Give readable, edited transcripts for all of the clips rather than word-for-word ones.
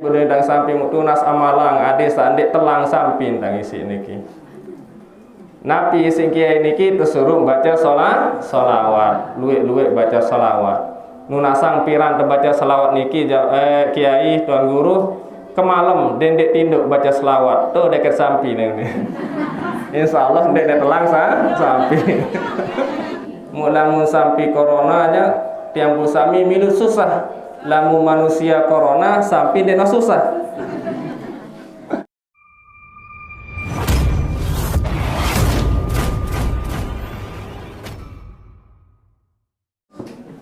Bedang samping tunas amalang ade sandik telang samping tang isi niki. Nabi sing kiai niki tersuruh baca sholawat, luwek baca sholawat. Nunasang piran baca sholawat niki kiai tuan guru kemalem dendek tinduk baca sholawat tuh dekat samping ini. Insyaallah dendek telang samping. Mulamun sampai coronanya tiang pusami milu susah. Lamu manusia corona sampai dena susah.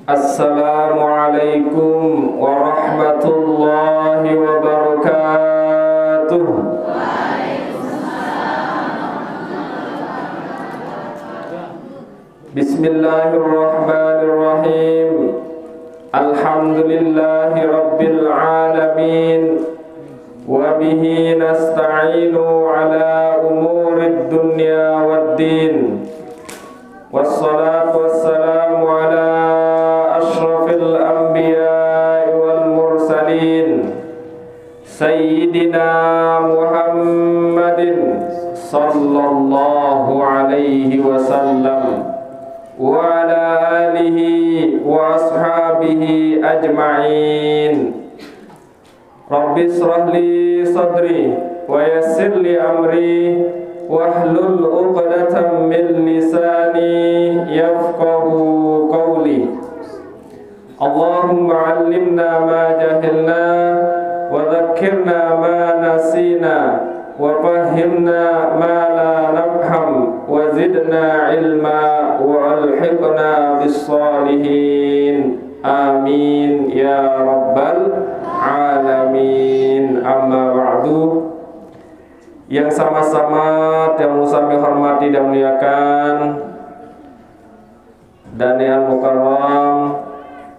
Assalamualaikum warahmatullahi wabarakatuh. Bismillahirrahmanirrahim. Alhamdulillahi rabbil alamin. Wa bihi nasta'inu ala umurid dunya waddin. Wassalatu wassalamu ala ashrafil anbiya'i wal mursalin Sayyidina Muhammadin sallallahu alaihi wasallam wa ala alihi wa ashabihi ajma'in. Rabbi israh li sadri wa yassir li amri wahlul 'uqdatam min lisani yafqahu qawli. Allahumma 'allimna ma jahilna wa dhakkirna ma nasina wa fahhimna ma la nafham wa zidna ilma wa alhiqna bis salihin. Amin ya rabbal alamin. Amma ba'du. Yang sama-sama yang kami hormati dan muliakan Daniel Mukarram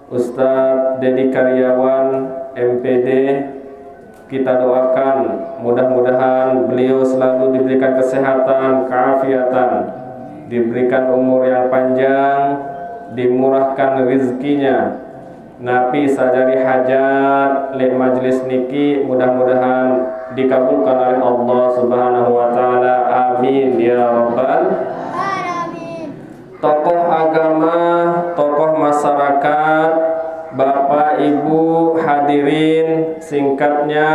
Ustadz Dedi Karyawan MPD, kita doakan mudah-mudahan beliau selalu diberikan kesehatan, keafiatan, diberikan umur yang panjang, dimurahkan rezekinya, napi sajari hajat le majlis niki mudah-mudahan dikabulkan oleh Allah Subhanahu wa taala. Amin ya rabbal alamin. Tokoh agama, tokoh masyarakat, Bapak Ibu hadirin, singkatnya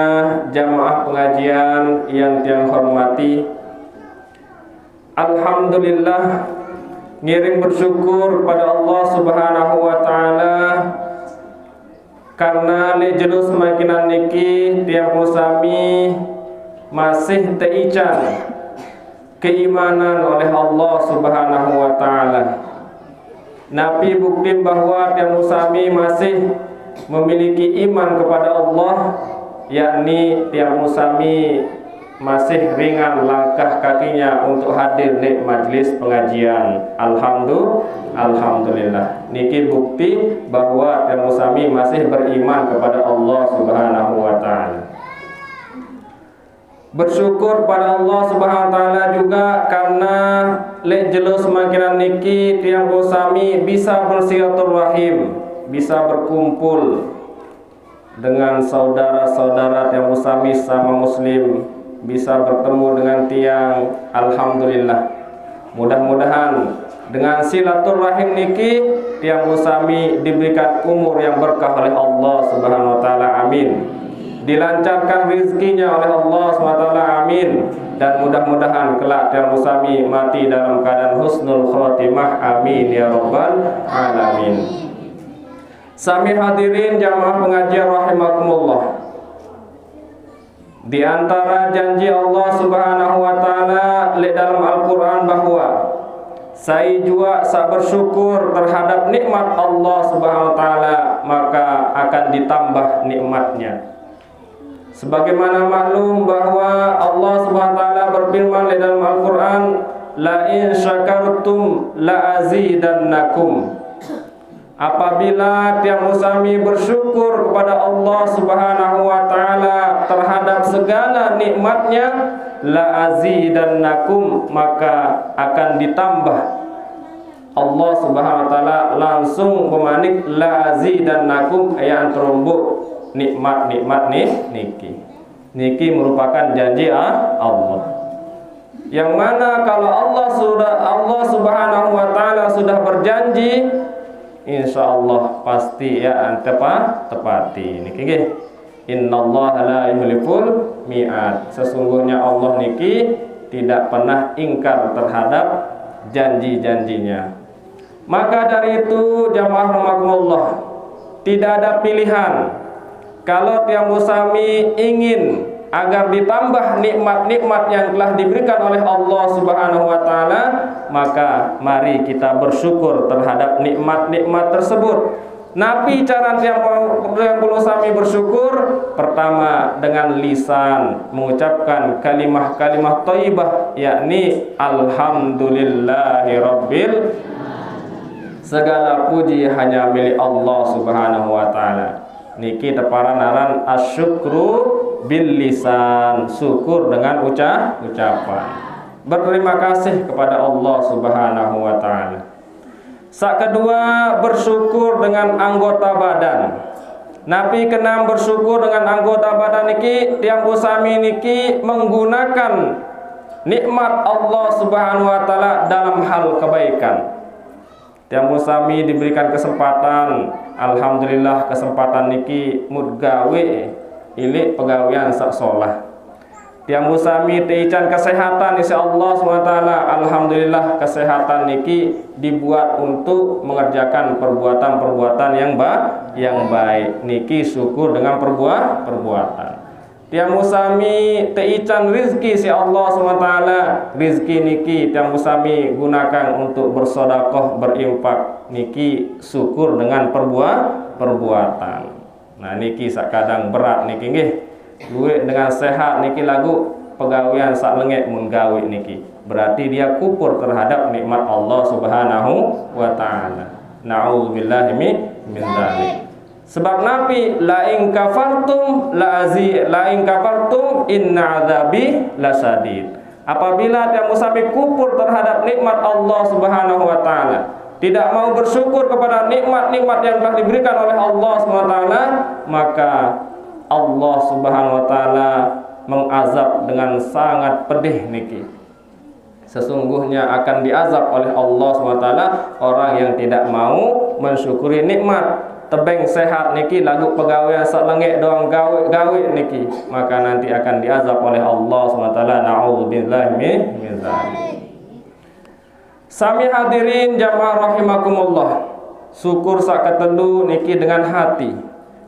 jamaah pengajian yang tiang hormati. Alhamdulillah, ngiring bersyukur pada Allah Subhanahu wa taala karena le jelus makinan niki tiang musami masih teican keimanan oleh Allah Subhanahu wa taala. Nabi bukti bahwa tiang musami masih memiliki iman kepada Allah, yakni tiang musami masih ringan langkah kakinya untuk hadir di majlis pengajian. Alhamdulillah. Niki bukti bahwa tiang musami masih beriman kepada Allah Subhanahu wa taala. Bersyukur pada Allah Subhanahu wa taala juga karena lek jelus makinan niki tiang musami bisa bersilaturahim, bisa berkumpul dengan saudara-saudara tiang musami sama muslim, bisa bertemu dengan tiang. Alhamdulillah. Mudah-mudahan dengan silaturahim niki tiang musami diberikan umur yang berkah oleh Allah Subhanahu wa taala. Amin. Dilancarkan rezekinya oleh Allah Subhanahu wa taala. Amin. Dan mudah-mudahan kelak tiang musami mati dalam keadaan husnul khotimah. Amin ya rabbal alamin. Sami hadirin jamaah pengajian rahimakumullah. Di antara janji Allah Subhanahu wa taala dalam Al-Qur'an bahwa saya juga bersyukur terhadap nikmat Allah Subhanahu wa taala, maka akan ditambah nikmatnya. Sebagaimana maklum bahwa Allah Subhanahu wa taala berfirman dalam Al-Qur'an, la in syakartum la azidannakum. Apabila tiang musami bersyukur kepada Allah Subhanahu wa taala terhadap segala nikmatnya, la azidannakum, maka akan ditambah. Allah Subhanahu wa taala langsung memanik la azidannakum ayat terumbuk nikmat-nikmat niki. Niki merupakan janji Allah. Yang mana kalau Allah Subhanahu wa taala sudah berjanji, insyaallah pasti ya tepati. Niki nggih. Innallaha la yukhliful mi'ad. Sesungguhnya Allah niki tidak pernah ingkar terhadap janji-janjinya. Maka dari itu jamaah rahimakumullah, tidak ada pilihan. Kalau tiang sami ingin agar ditambah nikmat-nikmat yang telah diberikan oleh Allah Subhanahu wa taala, maka mari kita bersyukur terhadap nikmat-nikmat tersebut. Nabi cara tiang sami bersyukur, pertama dengan lisan mengucapkan kalimah-kalimah thayyibah, yakni alhamdulillahirabbil, segala puji hanya milik Allah Subhanahu wa taala. Niki tepararan asyukru bil lisan, syukur dengan ucapan. Berterima kasih kepada Allah Subhanahu wa taala. Sak kedua, bersyukur dengan anggota badan. Nabi kenam bersyukur dengan anggota badan niki, tiang sami niki menggunakan nikmat Allah Subhanahu wa taala dalam hal kebaikan. Tiang sami diberikan kesempatan, alhamdulillah kesempatan niki mudgawe ilik pegawean sak solah. Tiang sami teican kesehatan insyaallah SWT, alhamdulillah kesehatan niki dibuat untuk mengerjakan perbuatan-perbuatan yang baik. Niki syukur dengan perbuatan. Tiang sami teican rizki si Allah SWT, rizki niki tiang sami gunakan untuk bersedekah, berinfak. Niki syukur dengan perbuatan. Nah niki sakadang berat niki nggih. Duit dengan sehat niki lagu pegawean sak lengek mun gawe niki. Berarti dia kupur terhadap nikmat Allah Subhanahu wa taala. Na'udzubillahi min dzalik. Sebab Nabi la in kafartum inna adzabi lasadid. Apabila dia musabik kupur terhadap nikmat Allah Subhanahu wa taala, tidak mau bersyukur kepada nikmat-nikmat yang telah diberikan oleh Allah Subhanahu wa taala, maka Allah Subhanahu wa taala mengazab dengan sangat pedih niki. Sesungguhnya akan diazab oleh Allah Subhanahu wa taala orang yang tidak mau mensyukuri nikmat. Tebeng sehat niki lagu pegawai sak lengek doang gawe niki, maka nanti akan diazab oleh Allah Subhanahu wa taala. Na'udzubillahi min dzalik. Sami hadirin jamaah rahimakumullah. Syukur sak ketelu niki dengan hati.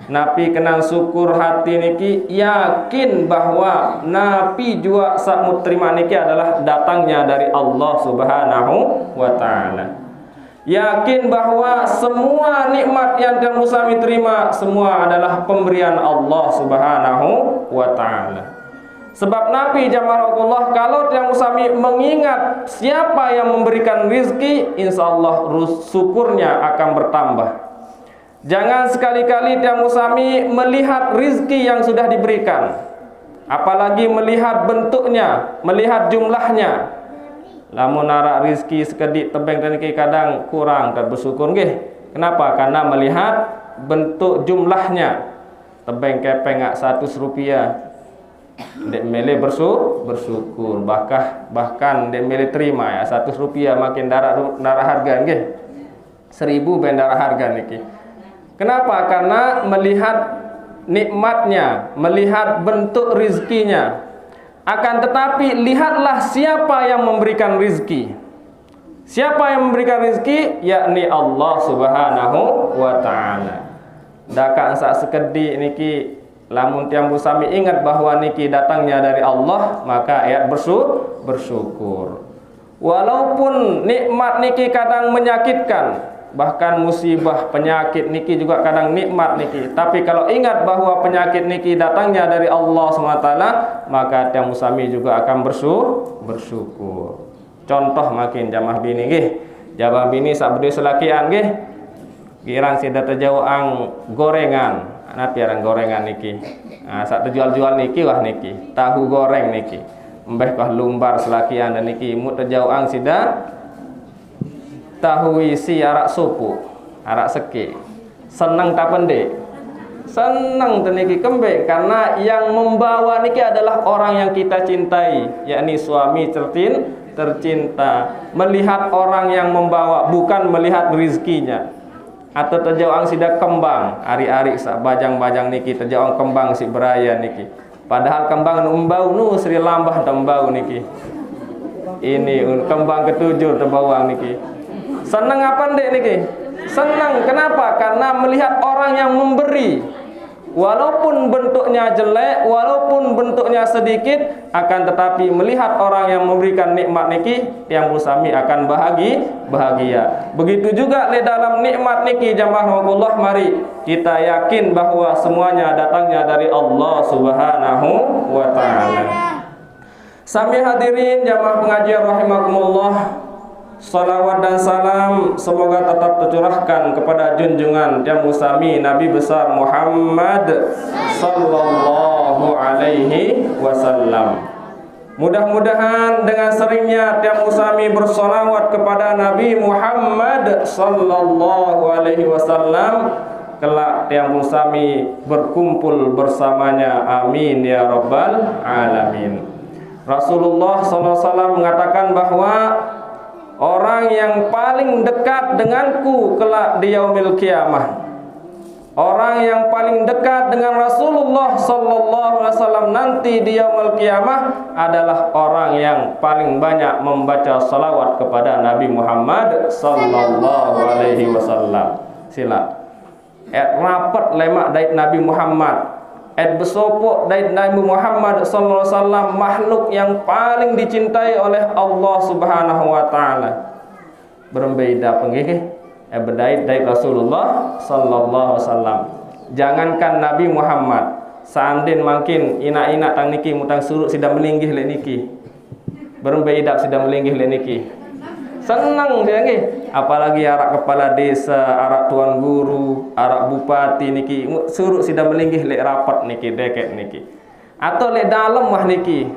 Nabi kenal syukur hati niki, yakin bahwa Nabi juga sak mutrima niki adalah datangnya dari Allah Subhanahu wa taala. Yakin bahwa semua nikmat yang tiang sami terima semua adalah pemberian Allah Subhanahu wa taala. Sebab Nabi jamaah Allah, kalau tiang sami mengingat siapa yang memberikan rizki, insyaallah syukurnya akan bertambah. Jangan sekali-kali tiang sami melihat rizki yang sudah diberikan, apalagi melihat bentuknya, melihat jumlahnya. Lamun narak rizki sekedik tebeng dan kadang kurang tak bersyukur nggih. Kenapa? Karena melihat bentuk jumlahnya. Tebeng kepeng 100 rupiah. Dek mele bersyukur. Bahkan dek mele terima ya 100 rupiah makin darah harga nggih. 1000 ben darah harga niki. Kenapa? Karena melihat nikmatnya, melihat bentuk rizkinya. Akan tetapi lihatlah siapa yang memberikan rizki. Siapa yang memberikan rizki? Yakni Allah Subhanahu wa ta'ala. Dakak sak sekedik niki, lamun tiang sami ingat bahwa niki datangnya dari Allah, maka ayat bersyukur. Walaupun nikmat niki kadang menyakitkan, bahkan musibah penyakit niki juga kadang nikmat niki, tapi kalau ingat bahwa penyakit niki datangnya dari Allah SWT, maka tiang sami juga akan bersyukur. Contoh makin jamaah bini nggih, jamaah bini sak bede selakian nggih, kirang sida terjauang gorengan, ana piaran gorengan niki. Nah, sak terjual-jual niki wah niki, tahu goreng niki. Mbeh kah lumbar selakian dan niki mut terjauang sida tahu isi arak supu, arak seke. Seneng tak pendek. Senang niki kembe karena yang membawa niki adalah orang yang kita cintai, yakni suami tercinta. Melihat orang yang membawa, bukan melihat rizkinya. Atau terjauh sida kembang, ari-ari sak bajang-bajang niki terjauh kembang si beraya niki. Padahal kembang umbau nu Sri Lambah tembau niki. Ini kembang ketujuh terbawang niki. Senang apa ndek niki? Senang. Kenapa? Karena melihat orang yang memberi. Walaupun bentuknya jelek, walaupun bentuknya sedikit, akan tetapi melihat orang yang memberikan nikmat niki, yang bersami akan bahagia. Begitu juga di dalam nikmat niki jamaah Allah, mari kita yakin bahwa semuanya datangnya dari Allah Subhanahu wa taala. Sami hadirin jamaah pengajian rahimakumullah. Salawat dan salam semoga tetap tercurahkan kepada junjungan yang musami Nabi besar Muhammad sallallahu alaihi wasallam. Mudah-mudahan dengan seringnya tiap musami bersolawat kepada Nabi Muhammad sallallahu alaihi wasallam, kelak tiap musami berkumpul bersamanya. Amin ya rabbal alamin. Rasulullah sallallahu alaihi wasallam mengatakan bahwa orang yang paling dekat denganku kelak di yaumil kiamah, orang yang paling dekat dengan Rasulullah sallallahu alaihi wasallam nanti di yaumil kiamah adalah orang yang paling banyak membaca salawat kepada Nabi Muhammad sallallahu alaihi wasallam. Sila rapat lemak dari Nabi Muhammad, besopok dari Nabi Muhammad sallallahu alaihi wasallam, makhluk yang paling dicintai oleh Allah Subhanahu wa taala. Berbeda penggih berdait dari Rasulullah sallallahu alaihi wasallam. Jangankan Nabi Muhammad, seandin makin ina-ina tang niki mutang suruk sida melinggih le niki. Berbeda sida melinggih le niki. Senang dia nggih, apalagi arak kepala desa, arak tuan guru, arak bupati niki suruh sida melinggih lek rapat niki deket niki. Atau lek dalam wah niki.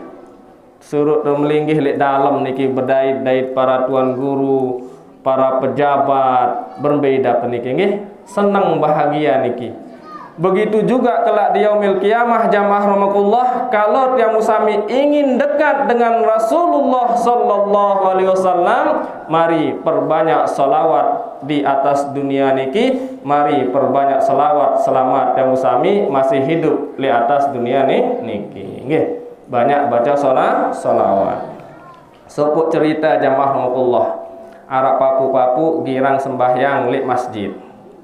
Suruh melinggih lek dalam niki berdait-dait para tuan guru, para pejabat, berbeda niki nggih. Senang bahagia niki. Begitu juga kelak di yaumil kiamah jamaah rahmatullah, kalau yang musami ingin dekat dengan Rasulullah sallallahu alaihi wasallam, mari perbanyak salawat di atas dunia niki, mari perbanyak salawat selamat yang musami masih hidup di atas dunia niki. Nggih, banyak baca salawat. Sopuk cerita jamaah rahmatullah, arak papu-papu girang sembahyang li masjid.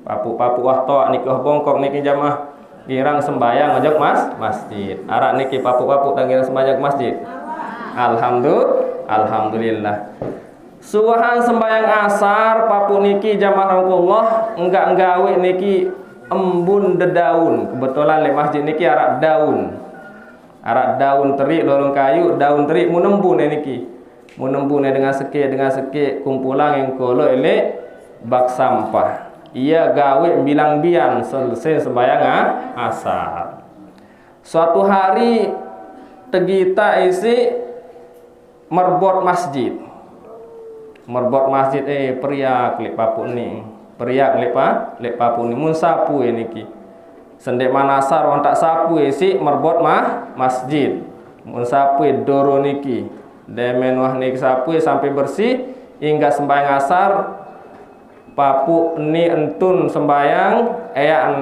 Papu-papu wah toa niki bongkok niki jamaah girang sembayang ajak masjid. Arak niki papu-papu tangiran sembayang masjid. Alhamdulillah. Suwahan sembayang asar papu niki jamaah rahmatullah enggak nggawe niki embun dedaun. Kebetulan le masjid niki arak daun. Arak daun terik lorong kayu, daun terik munembun niki. Munembun dengan sekek kumpulan yang kolo ele bak sampah. Ia gawe bilang bian selesai sembahyang asar. Suatu hari tegita isi merbot masjid. Merbot masjid periak lek papu ni. Periak lek papu ni mun sapu niki. Sendek manasar wong tak sapu isi merbot masjid. Mun sapu doro niki. Demen wah niki sapu sampai bersih hingga sembahyang asar. Papu ni entun sembayang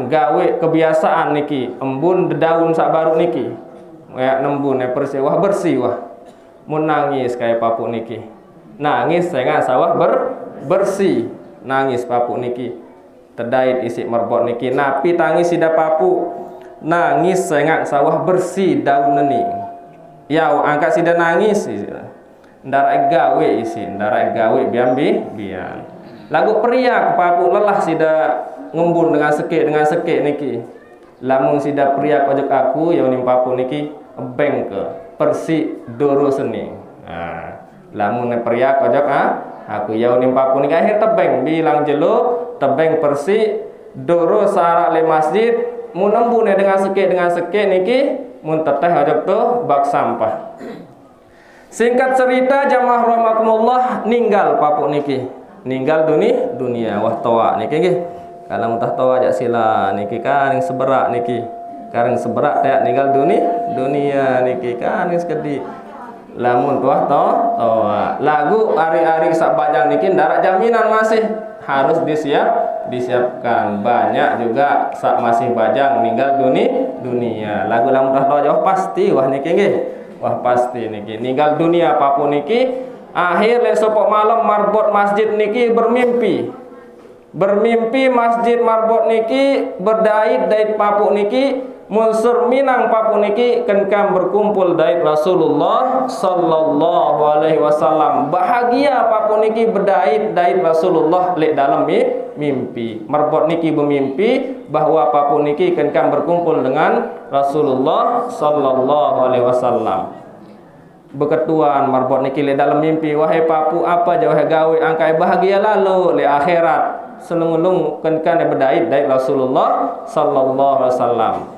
gawe kebiasaan niki embun daun sak baru niki nembun bersih wah mun nangis kayak papu niki nangis saya sawah bersih nangis papu niki terdait isi merbot niki napi tangis sida papu nangis saya sawah bersih daun ni ya angkat sida nangis ndara gawe isi ndara gawe bian lagu periak papu lelah sida ngembun dengan sekek niki. Lamun sida periak ojok aku yang nim papu niki beng ke persi doro seni. Lamun periak ojok aku yang nim papu niki akhir tebeng bilang jelo tebeng persi doro sarak le masjid mun nembun dengan sekek niki mun teteh ojok tu bak sampah. Singkat cerita jamaah rahmatullah ninggal papu niki. Ninggal dunia wah toa niki nggih Kalau mutah tawa ajak sila niki kan yang seberak niki. Kareng seberak tak ninggal dunia niki kan yang sekedi. Lamun tuah tawa. Lagu ari-ari sak bajang niki darat jaminan masih harus disiapkan. Banyak juga sak masih bajang ninggal dunia. Lagu lamun tuah tawa jauh pasti wah niki nggih. Wah pasti niki ninggal dunia apapun niki. Akhir le sopok malam marbot masjid niki bermimpi masjid marbot niki berdait papuk niki munsur minang papuk niki kenkam berkumpul dait Rasulullah sallallahu alaihi wasallam. Bahagia papuk niki berdait Rasulullah lek dalam mimpi. Marbot niki bermimpi bahwa papuk niki kenkam berkumpul dengan Rasulullah sallallahu alaihi wasallam. Beketuan marbot niki le dalam mimpi, wahai papu apa jauh gawe angkai bahagia lalu le akhirat selungelung kenkan berdait Rasulullah sallallahu alaihi wasallam.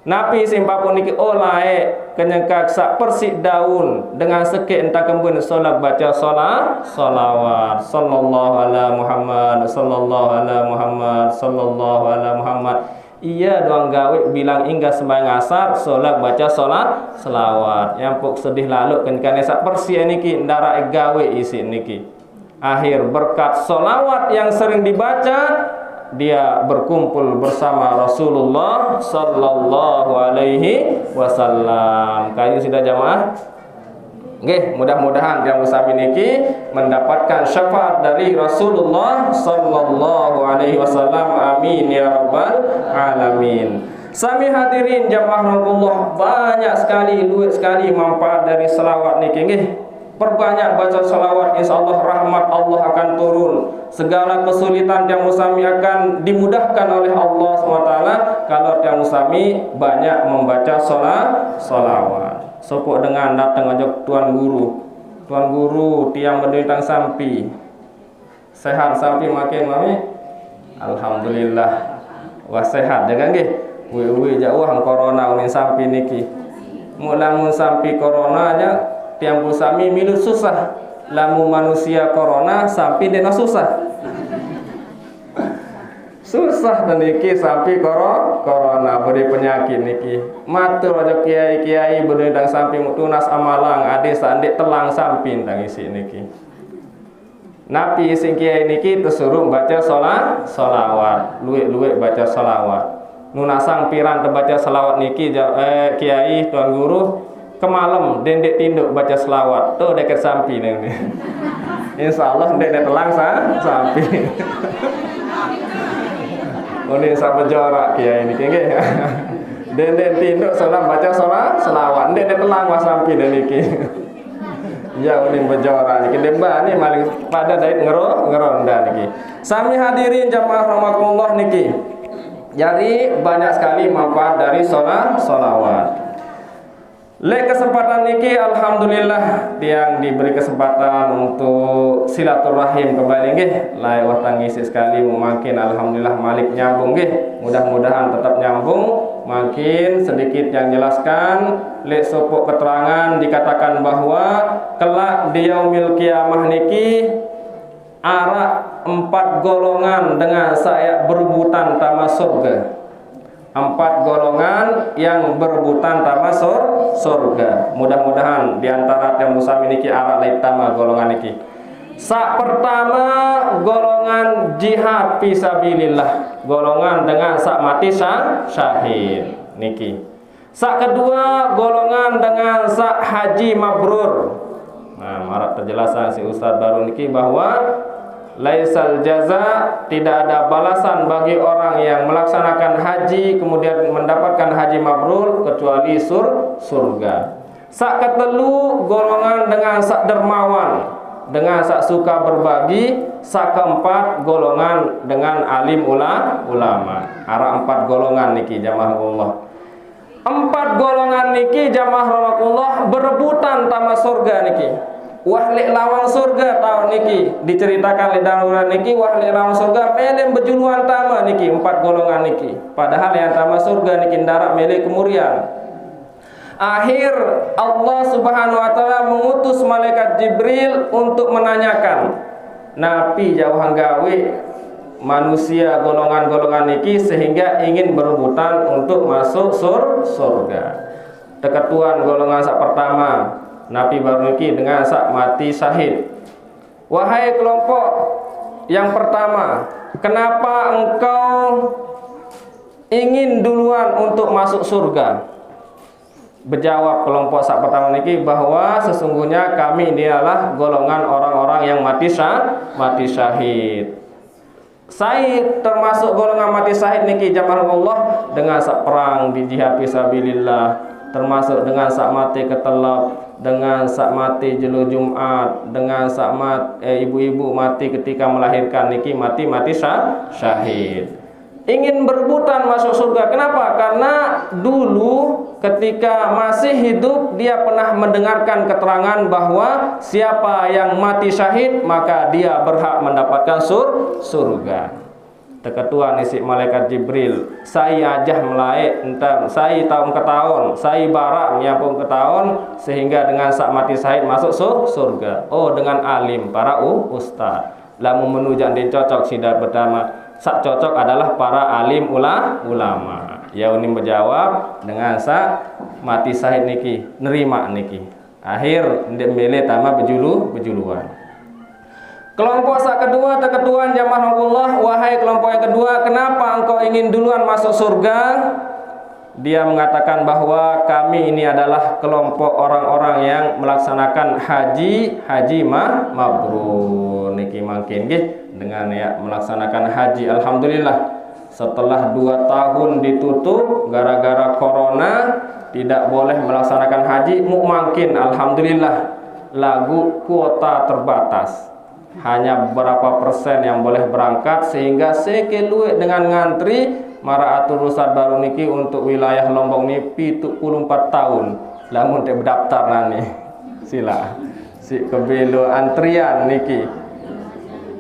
Nabi sim papu niki olae kenyengkak sak persik daun dengan sekek entah kembun solat baca salawat sallallahu ala Muhammad sallallahu ala Muhammad sallallahu ala Muhammad. Iya doang gawe bilang hingga sembahyang asar solat baca selawat yang pok sedih lalu kan sak persia niki ndara gawe isi niki. Akhir berkat solawat yang sering dibaca dia berkumpul bersama Rasulullah sallallahu alaihi wasallam. Kayu sudah jamaah? Nggih, mudah-mudahan yang usami niki mendapatkan syafaat dari Rasulullah sallallahu alaihi wasallam. Amin ya rabbal alamin. Sami hadirin jamaah Allah, banyak sekali luwih sekali manfaat dari selawat niki nggih. Perbanyak baca selawat, insyaallah rahmat Allah akan turun. Segala kesulitan yang usami akan dimudahkan oleh Allah SWT kalau yang usami banyak membaca selawat. Sopok dengan datang ajak tuan guru tiang berdentang sampi sehat sampi makin mami alhamdulillah wah sehat jangan nggih we jauh corona unin sampi niki mulamun sampi corona aja tiang pusami milu susah lamu manusia corona sampi dena susah dan niki sampai corona beri penyakit niki matur aja kiai berdendang samping tunas amalang ade sandik telang samping tang isi niki napi sing kiai niki tersuruh baca solawat luwek baca solawat nunasang piran terbaca selawat niki kiai tuan guru kemalem dendek tinduk baca selawat tuh dekat samping ini insyaallah dendek telang samping Ini sampai jorak kiai ini nggih. Den tinduk salam baca selawat. Den telang wasampi den iki. Ya uning bejorak niki demba ni maling pada dait ngeronda niki. Sami hadirin jamaah rahimakumullah niki. Jadi banyak sekali manfaat dari selawat. Le kesempatan niki alhamdulillah yang diberi kesempatan untuk silaturahim kembali nggih. Lai watang ngisi sekali makin alhamdulillah malik nyambung nggih. Mudah-mudahan tetap nyambung. Makin sedikit yang jelaskan le sopok keterangan dikatakan bahwa kelak di yaumil kiamah niki arak 4 golongan dengan saya berebutan tama surga. 4 golongan yang berebutan tama surga. Mudah-mudahan diantara yang musami niki arak laitama golongan niki. Sak pertama golongan jihad fisabilillah, golongan dengan sak mati syahid niki. Sak kedua golongan dengan sak haji mabrur. Nah, marak terjelasan si Ustaz baru niki bahwa laisal jaza, tidak ada balasan bagi orang yang melaksanakan haji kemudian mendapatkan haji mabrur kecuali surga. Sak ketelu golongan dengan sak dermawan, dengan sak suka berbagi. Sak keempat golongan dengan alim ulama. Arah 4 golongan niki jamaah Allah. 4 golongan niki jamaah Allah berebutan tama surga niki. Wahli lawang surga tahun niki diceritakan di dalam niki wahli lawang surga melem bejuluan tama niki 4 golongan niki. Padahal yang tama surga niki darat mele kemurian. Akhir Allah Subhanahu wa taala mengutus malaikat Jibril untuk menanyakan Nabi jauhan gawe manusia golongan-golongan niki sehingga ingin berebutan untuk masuk surga. Teketuan golongan sak pertama Nabi baru niki dengan sak mati syahid. Wahai kelompok yang pertama, kenapa engkau ingin duluan untuk masuk surga? Berjawab kelompok sak pertama niki bahwa sesungguhnya kami ini adalah golongan orang-orang yang mati syahid. Saya termasuk golongan mati syahid niki jamaah Allah dengan sak perang di jihad fisabilillah, termasuk dengan sak mati ketelap, dengan sak mati jelo Jumat, dengan sak ibu-ibu mati ketika melahirkan niki mati syahid. Ingin berebutan masuk surga. Kenapa? Karena dulu ketika masih hidup dia pernah mendengarkan keterangan bahwa siapa yang mati syahid maka dia berhak mendapatkan surga. Teketuan isi malaikat Jibril, saya ajah melai entar saya tahun ke tahun, saya barak menyampung ke tahun sehingga dengan sak mati syahid masuk surga. Oh, dengan alim para ustaz. Lamun menujak den cocok sidat pertama. Sak cocok adalah para alim ulama. Ya unim berjawab dengan sak mati syahid niki, nerima niki. Akhir ndek mele tama bejuluan. Kelompok sak kedua teketuan jamaah Allah, wahai kelompok yang kedua, kenapa engkau ingin duluan masuk surga? Dia mengatakan bahwa kami ini adalah kelompok orang-orang yang melaksanakan haji mabrur niki makin nggih dengan ya melaksanakan haji. Alhamdulillah setelah 2 tahun ditutup gara-gara corona tidak boleh melaksanakan haji makin alhamdulillah lagu kuota terbatas. Hanya beberapa persen yang boleh berangkat sehingga sekelue dengan ngantri mara atur rusad baru niki untuk wilayah Lombok ni 74 tahun lamun teh berdaftar nani sila si kebelo antrian niki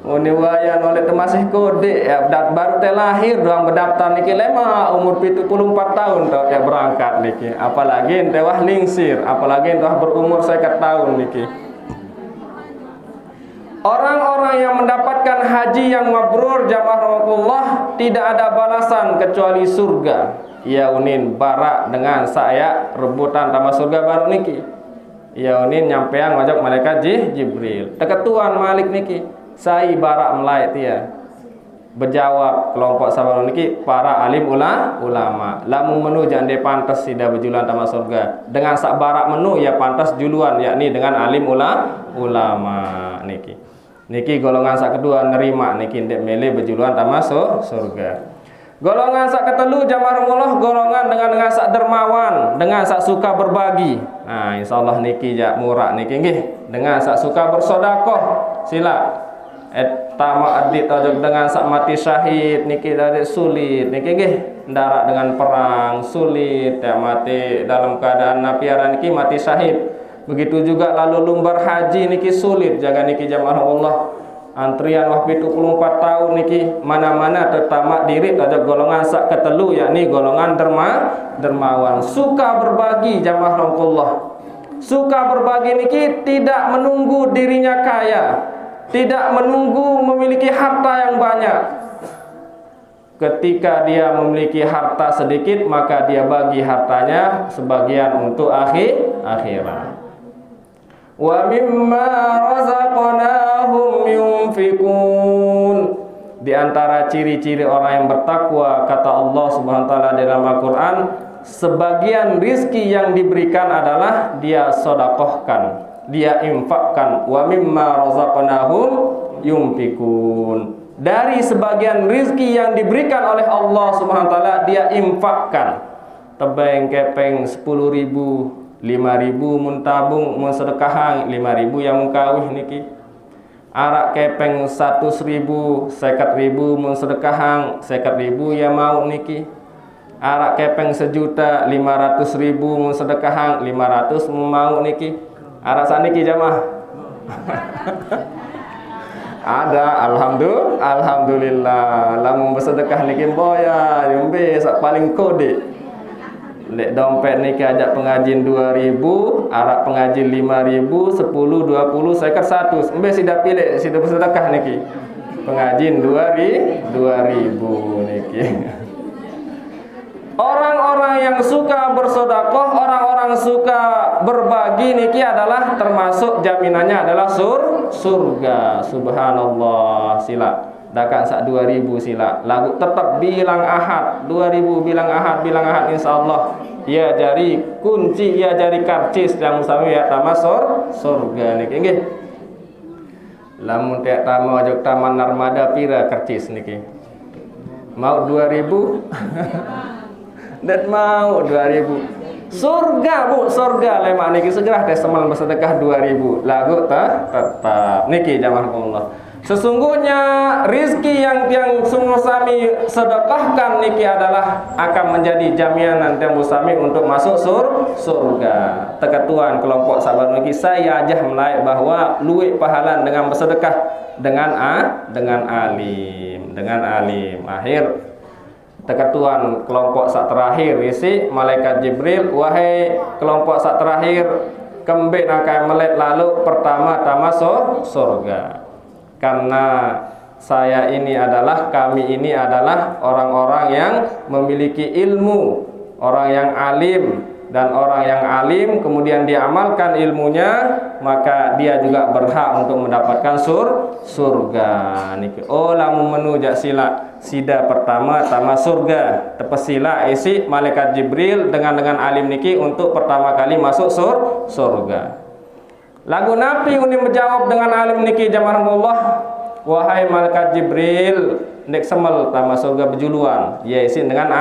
uniwayan oleh masih kode ya baru teh lahir doang berdaftar niki lema umur 74 tahun tau ya berangkat niki apalagi teh wah lingsir apalagi teh berumur 50 tahun niki. Orang-orang yang mendapatkan haji yang mabrur jamaah Allah tidak ada balasan kecuali surga. Ya unin barak dengan saya rebutan tambah surga baru niki. Ya unin nyampean ngajak malaikat Jibril. Teketuan Malik niki. Saya barak melai tia. Berjawab kelompok sahabat niki para alim ulama. Lamun menu jande pantas tidak berjulan tambah surga. Dengan sak barak menu ya pantas juluan yakni dengan alim ulama niki. Niki golongan sak kedua nerima niki ndek mele berjuluan tak masuk surga. Golongan sak ketelu jamaah Allah golongan dengan sak dermawan, dengan sak suka berbagi. Nah, insyaallah niki jak murah niki nggih, dengan sak suka bersedekah. Sila tama adit ojok dengan sak mati syahid niki dari sulit niki nggih ndarak dengan perang sulit ya mati dalam keadaan napiaran niki mati syahid. Begitu juga lalu lumbar haji niki sulit jaga niki jamaah Allah. Antrian wah 74 tahun niki mana-mana tertamak diri ada golongan sak ketelu yakni golongan dermawan. Suka berbagi jamaah Allah. Suka berbagi niki tidak menunggu dirinya kaya, tidak menunggu memiliki harta yang banyak. Ketika dia memiliki harta sedikit maka dia bagi hartanya sebagian untuk akhirat. Wa mimma razaqnahum yunfikun. Di antara ciri-ciri orang yang bertakwa kata Allah Subhanahu wa taala dalam Al-Qur'an, sebagian rizki yang diberikan adalah dia sedekahkan, dia infakkan. Wa mimma razaqnahum yunfikun. Dari sebagian rizki yang diberikan oleh Allah Subhanahu wa taala dia infakkan. Tebeng kepeng 10.000 5.000 mun tabung mun sedekah 5.000 yang mukawih niki. Arak kepeng 100.000 50.000 mun sedekah 50.000 yang mau niki. Arak kepeng 1.500.000 mun sedekah 500 mun mau niki. Arak saniki jamaah. Ada alhamdulillah lamun bersedekah niki boya yumbe sak paling kode. Lek dompet niki ajak pengajian 2.000, arak pengajian 5.000, 10, 20, 50, 100. Embe sida pilih, sida bersedekah niki. Pengajian 2000 niki. Orang-orang yang suka bersedekah, orang-orang suka berbagi niki adalah termasuk jaminannya adalah surga. Subhanallah, sila. Dakan sak 2000 sila. Lagu tetap bilang ahad, 2000 bilang ahad insyaallah. Ya jari kunci, ya jari karcis yang musami ya tamasur surga niki nggih. Lamun tiak tamu ajak taman narmada pira karcis niki. Mau 2000? Dan mau 2000 surga bu, surga lemak niki segera teh semal bersedekah 2000 lagu tetap niki jamaahullah. Sesungguhnya rizki yang sungguh sami sedekahkan niki adalah akan menjadi jaminan tiang musami untuk masuk surga. Teketuan kelompok sahabat niki saya aja melayak bahwa luwih pahala dengan bersedekah dengan alim. Akhir teketuan kelompok sak terakhir isi malaikat Jibril, wahai kelompok sak terakhir kembali akan melet lalu pertama masuk surga. Karena kami ini adalah orang-orang yang memiliki ilmu, orang yang alim, dan orang yang alim kemudian diamalkan ilmunya, maka dia juga berhak untuk mendapatkan surga niki. Oh lamun menujak sida pertama surga tepesila isi malaikat Jibril dengan alim niki untuk pertama kali masuk surga. Lagu Nabi ini menjawab dengan alim niki jamaahullah, wahai malaikat Jibril nek semel tama surga berjuluan ya isi dengan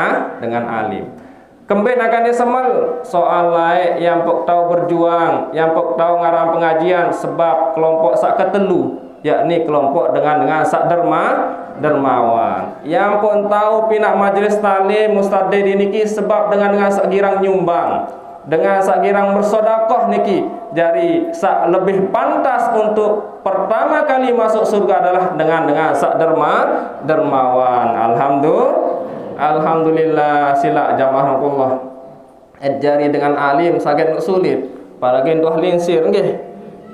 alim. Kembali akan disemel soal lain yang pok tahu berjuang, yang pok tahu ngarang pengajian sebab kelompok sak ketelu, yakni kelompok dengan sak dermawan. Yang pun tahu pinak majelis talim mustadid niki sebab dengan sak girang nyumbang, dengan sak girang bersedekah niki. Jadi sak lebih pantas untuk pertama kali masuk surga adalah dengan sak dermawan. Alhamdulillah sila jamaahullah. Jari dengan alim sangat sulit. Apalagi tuh linsir nggih.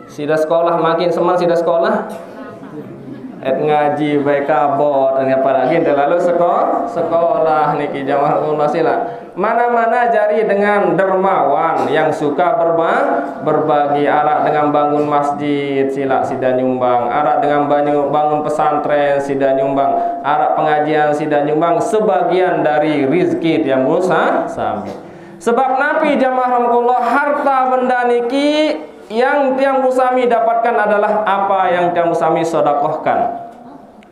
Sida sekolah makin seman sida sekolah. Ngaji baik kabot dan apalagi lalu sekolah niki jamaahullah sila. Mana-mana jari dengan dermawan yang suka berbagi, arak dengan bangun masjid sida nyumbang, arak dengan bangun pesantren sida nyumbang, arak pengajian sida nyumbang sebagian dari rizki yang musa sami. Sebab Nabi jamaahullah harta benda niki yang tiang musami dapatkan adalah apa yang tiang musami sedekahkan.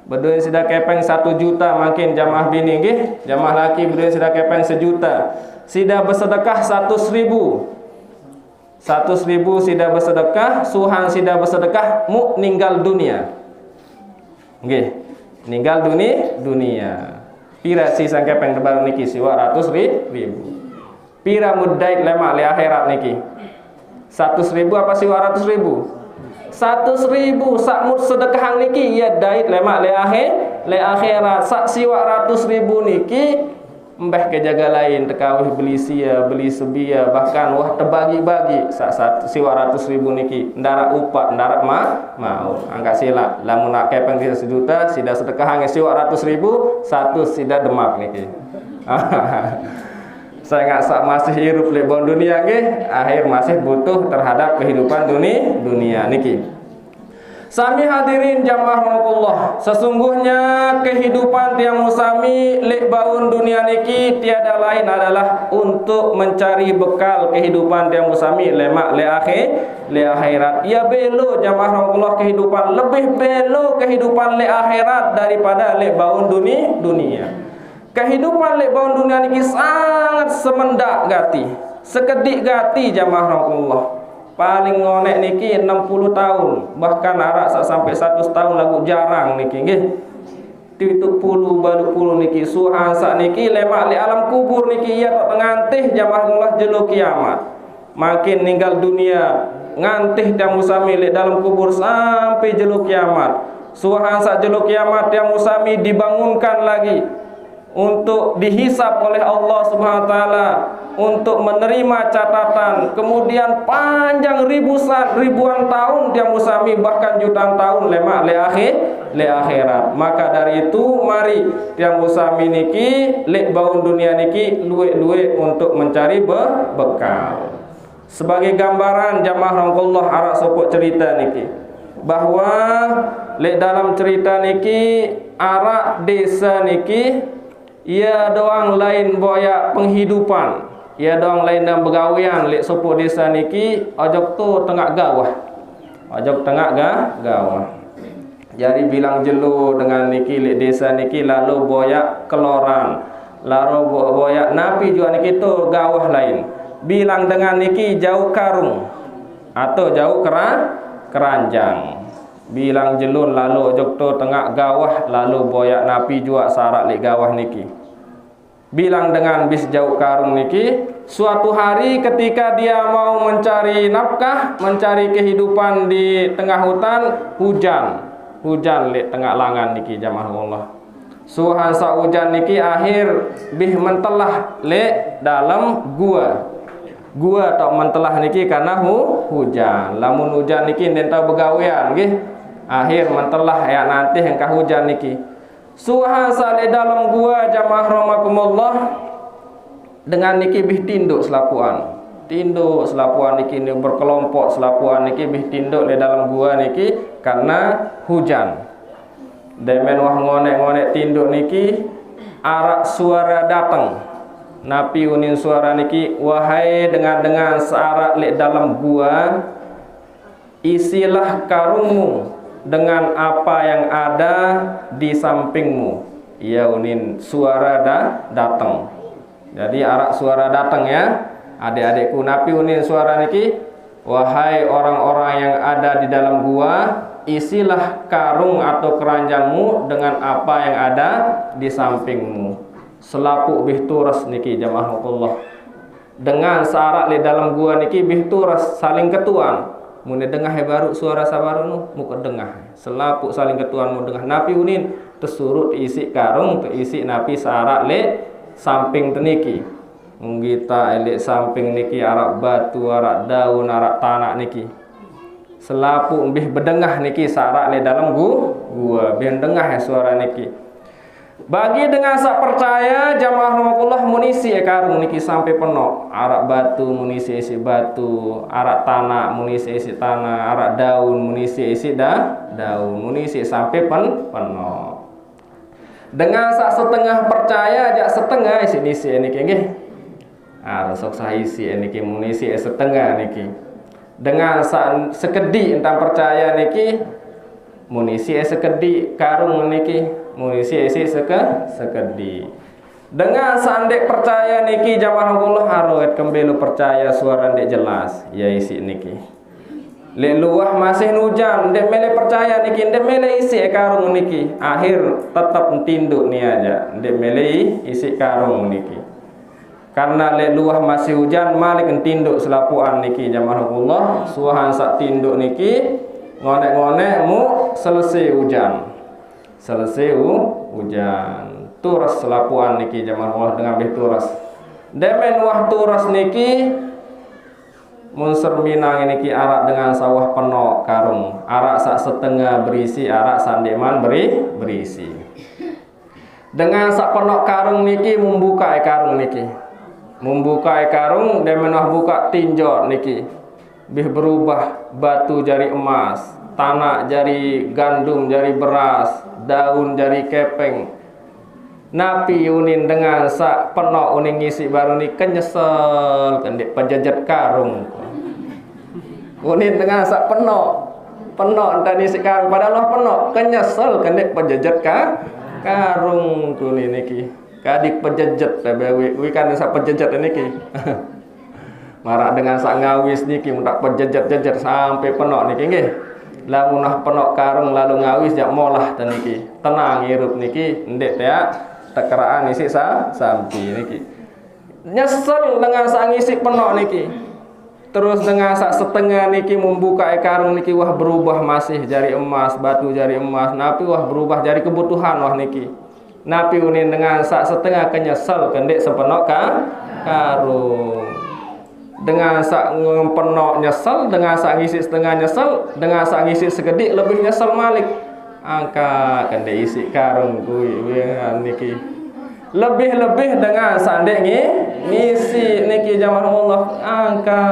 Berdua sida kepeng 1 juta makin jamaah bini nggih, jamaah laki berdua sida kepeng 1 juta. Sida bersedekah 100.000. 100.000 sida bersedekah, suhan sida bersedekah mu ninggal dunia. Nggih, ninggal dunia. Pira si sang kepeng tebar niki 200.000. Pira mudait lemak le akhirat niki. 100.000 apa 200.000? 100.000 sakmut sedekah niki ya dait lemak le akhirat sak 100.000 niki mbah kejaga lain tekawih beli sia beli sebia bahkan wah terbagi-bagi sak 100.000 niki ndarak upak ndarak mau angka sila lamun nak kepeng 1 juta sida sedekah nge 100.000 1 sida demak niki. Saya masih hidup di dunia nggih, akhir masih butuh terhadap kehidupan dunia niki. Sami hadirin jamaahullah, sesungguhnya kehidupan tiang musami lek baun dunia niki tiada lain adalah untuk mencari bekal kehidupan tiang musami lemak le akhirat. Ya belo jamaahullah kehidupan lebih belo kehidupan le akhirat daripada lek baun dunia. Kehidupan lek baun dunia niki sangat semendak gati, sekedik gati jamaah rahmatullah. Paling ngonek niki 60 tahun, bahkan arak sampai 100 tahun lagu jarang niki nggih. Titu puluh balu puluh niki suhan sak niki lemak li alam kubur niki ya tak ngantih jamaah Allah jelo kiamat. Makin ninggal dunia ngantih tiang musami li dalam kubur sampai jelo kiamat. Suhan sak jelo kiamat tiang musami dibangunkan lagi. untuk dihisap oleh Allah Subhanahu wa taala, untuk menerima catatan, kemudian panjang ribuan tahun tiang usami, bahkan jutaan tahun lemak le akhirat. Maka dari itu mari tiang usami niki lek baun dunia niki luwe-luwe untuk mencari bekal. Sebagai gambaran jamaah Allah arak sopok cerita niki bahwa lek dalam cerita niki arak desa niki ia doang lain boya penghidupan, ia doang lain dalam begawian lek sopok desa niki ojok tu tengah gawah, ojok tengah gawah. Jadi bilang jelo dengan niki lek desa niki lalu boya keloran, lalu boya napi juga niki tu gawah lain. Bilang dengan niki jauh karung atau jauh keranjang. Bilang jelun lalu ojok tu tengah gawah, lalu boyak napi juga sarak lek gawah niki. Bilang dengan bis jauh karung niki, suatu hari ketika dia mau mencari nafkah, mencari kehidupan di tengah hutan, hujan lek tengah langan niki jamaah Allah. Suhansa hujan niki akhir bih mentelah lek dalam gua atau mentelah niki karena hujan. Lamun hujan niki nenta begawean nggih. Akhir mentelah ya nanti hengkah hujan niki. Suhansa le dalam gua jamaah rahimakumullah dengan niki bih tinduk selapuan. Tinduk selapuan niki ni berkelompok selapuan niki bih tinduk le dalam gua niki karena hujan. Demen wah ngonek-ngonek tinduk niki arak suara datang. Napi unin suara niki, wahai dengan searak lek dalam gua, isilah karungmu dengan apa yang ada di sampingmu. Ya unin suara datang. Jadi arak suara datang ya. Adik-adikku napi unin suara niki, wahai orang-orang yang ada di dalam gua, isilah karung atau keranjangmu dengan apa yang ada di sampingmu. Selapuk bih turas niki jamaah Allah. Dengan searak di dalam gua niki bih turas saling ketuan. Mune dengah baru suara sabaru nu muka dengah. Selapuk saling ketuan mu dengah napi unin tesurut isi karung tu isi napi searak le samping teniki. Kita elek samping niki arak batu, arak daun, arak tanah niki. Selapuk bih bedengah niki searak le dalam gua bih dengah suara niki. Bagi dengan sak percaya jamaah rahmatullah munisi karung niki sampai penuh. Arak batu munisi isi batu, arak tanah munisi isi tanah, arak daun munisi isi daun, munisi sampai penuh. Dengan sak setengah percaya jak setengah isi niki nggih. Sok sah isi niki munisi setengah niki. Dengan sak sekedi entang percaya niki munisi sekedi karung niki. Munisi isi sekedi. Dengan sandek percaya niki jamaah Allah haroet kembelu percaya suara ndek jelas ya isi niki. Lek luah masih hujan ndek mele percaya niki ndek mele isi karung niki. Akhir tetap tinduk ni aja ndek mele isi karung niki. Karena lek luah masih hujan malik tinduk selapuan niki jamaah Allah. Suahan sak tinduk niki ngonek-ngonek mu selesai hujan. Selesai hujan turas selapuan niki jamaah Allah dengan bih turas. Demen wah turas niki munser minang niki arak dengan sawah penuh karung. Arak sak setengah berisi, arak sandeman berisi. Dengan sak penuh karung niki membuka karung niki. Membuka karung demen wah buka tinjot niki. Bih berubah batu jari emas, tanah jari gandum, jari beras, daun jari kepeng. Napi unin dengan sak penok unin ngisi baru ni kenyesel kendek penjajet karung. Unin dengan sak penok entah ngisi karung padahal penok kenyesel kendek penjajet karung tu ni niki. Kadik penjajet wi kan sak penjajet niki. Marak dengan sak ngawis niki mundak penjajet-jajet sampai penok niki nggih. Lamunah penok karung lalu ngawis jak molah teniki tenang hirup niki ndek teh tekeraan isi sampi niki nyesel dengan sak ngisi penok niki terus dengan sak setengah niki membuka karung niki wah berubah masih jari emas batu jari emas napi wah berubah jari kebutuhan wah niki Napi unin dengan sak setengah kenyesal kendek sepenok karung. Dengan sak penok nyesel, dengan sak ngisi setengah nyesel, dengan sak ngisi sekedik lebih nyesel malik. Angka kendek isi karung kuwi niki. Lebih-lebih dengan sak ndek ngisi niki jamaah Allah. Angka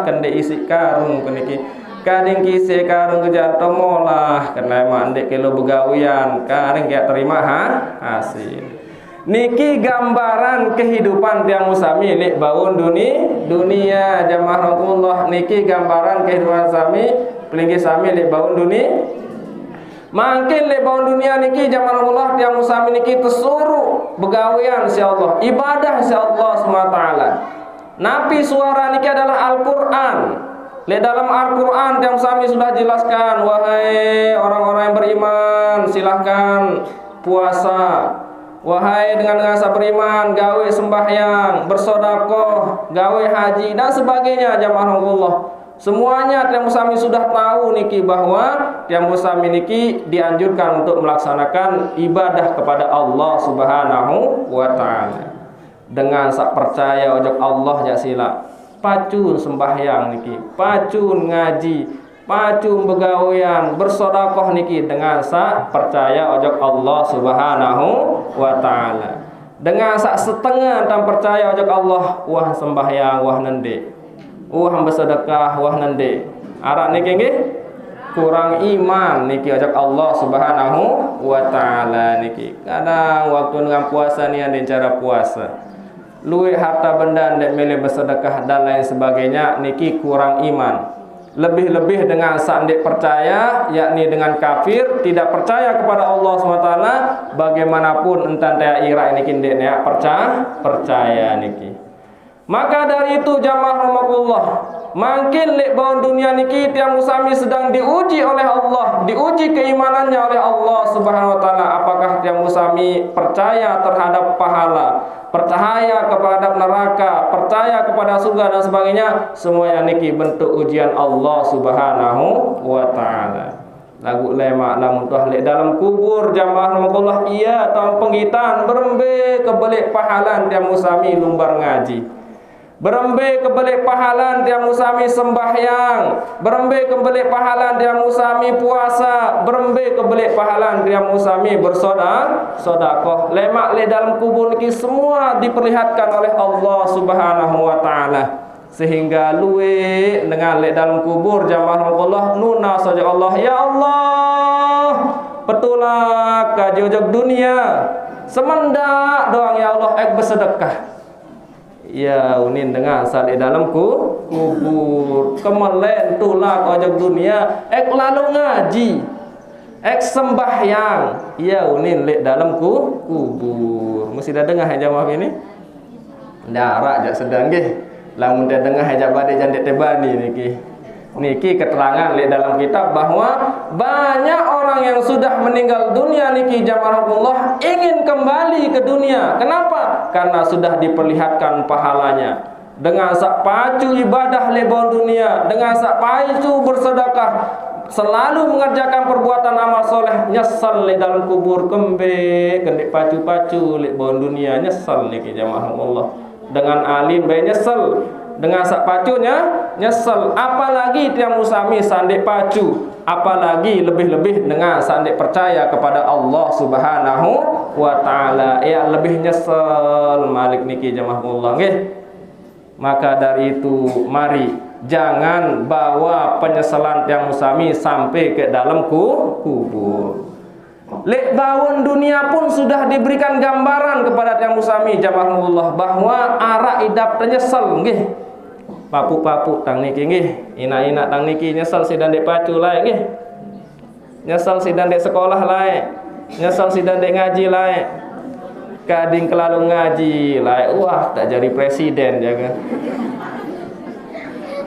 kendek isi karung niki. Kadang kisi karung kerja tomolah karena mandek kilo begawian kadang kayak terima hasil. Niki gambaran kehidupan tiang musami lek baun dunia jamaah Allah. Niki gambaran kehidupan sami pelinggi sami lek baun dunia. Makin lek baun dunia niki jamaah Allah tiang musami niki tersuruh begawian insyaallah ibadah insyaallah SWT. Napi suara niki adalah Al-Qur'an. Di dalam Al-Quran yang kami sudah jelaskan, wahai orang-orang yang beriman, silahkan puasa. Wahai dengan beriman, gawe sembahyang, bersodakoh, gawe haji dan sebagainya jamaah Allah. Semuanya yang kami sudah tahu niki bahwa yang kami niki dianjurkan untuk melaksanakan ibadah kepada Allah Subhanahu wa taala. Dengan sak percaya ojok Allah ya sila. Pacun sembahyang niki, pacun ngaji, pacun begawian, bersodakoh niki dengan sak percaya ojok Allah Subhanahu wa taala. Dengan sak setengah dan percaya ojok Allah, wah sembahyang wah nende. Wah bersedekah wah nende. Arak niki nggih kurang iman niki ojok Allah Subhanahu wa taala niki. Kadang waktu dengan puasa ni ada cara puasa. Luwih harta benda dan milih bersedekah dan lain sebagainya niki kurang iman. Lebih-lebih dengan sandek percaya yakni dengan kafir tidak percaya kepada Allah SWT bagaimanapun entan taya ira ini kindek ya percaya niki. Maka dari itu jamaah rahmatullah makin lek baun dunia niki tiang musami sedang diuji oleh Allah, diuji keimanannya oleh Allah Subhanahu wa taala. Apakah tiang musami percaya terhadap pahala, percaya kepada neraka, percaya kepada surga dan sebagainya. Semuanya niki bentuk ujian Allah Subhanahu wa taala. Lagu lemak lamun tuh lek dalam kubur jamaah rahmatullah iya tahun penggitan berembe kebelik pahalan tiang musami lumbar ngaji. Berembe kebelik pahalan tiang musami sembahyang, berembe kebelik pahalan tiang musami puasa, berembe kebelik pahalan tiang musami bersodakoh. Lemak le dalam kubur niki semua diperlihatkan oleh Allah Subhanahu wa taala. Sehingga luwe dengan le dalam kubur jamaah Allah nuna saja Allah, ya Allah, petulak kajojok dunia. Semendak doang ya Allah ek bersedekah. Ya unin dengan salik dalam kubur kemelen tulak ojok dunia ek lalu ngaji ek sembahyang ya unin lek dalam kubur mesti dah dengar jamaah ini darak jak sedang nggih lamun dah dengar jak badai jandik tebani niki keterangan lek dalam kitab bahwa banyak orang yang sudah meninggal dunia niki jamaah Allah ingin kembali ke dunia. Kenapa? Karena sudah diperlihatkan pahalanya. Dengan sak pacu ibadah lebon dunia, dengan sak pacu bersedekah, selalu mengerjakan perbuatan amal soleh, nyesal le dalam kubur kembe, kendek pacu-pacu lebon dunia nyesal niki jamaah Allah. Dengan alim bae nyesal. Dengan sak pacunya nyesel, apalagi tiang musami sandek pacu, apalagi lebih-lebih dengan sandek percaya kepada Allah Subhanahu wa taala ya lebih nyesel malik niki jamaah Allah nggih. Maka dari itu mari jangan bawa penyesalan tiang musami sampai ke dalam kubur. Lek bawon dunia pun sudah diberikan gambaran kepada tiang musami jamaah Allah bahwa arah idap ternyesel nggih. Papu-papu tang niki nggih, ina-ina tang niki nyesal sidang dek pacu lae nggih. Nyesal sidang dek sekolah lae, nyesal sidang dek ngaji lae. Kading kelalu ngaji lae, wah tak jadi presiden jaga.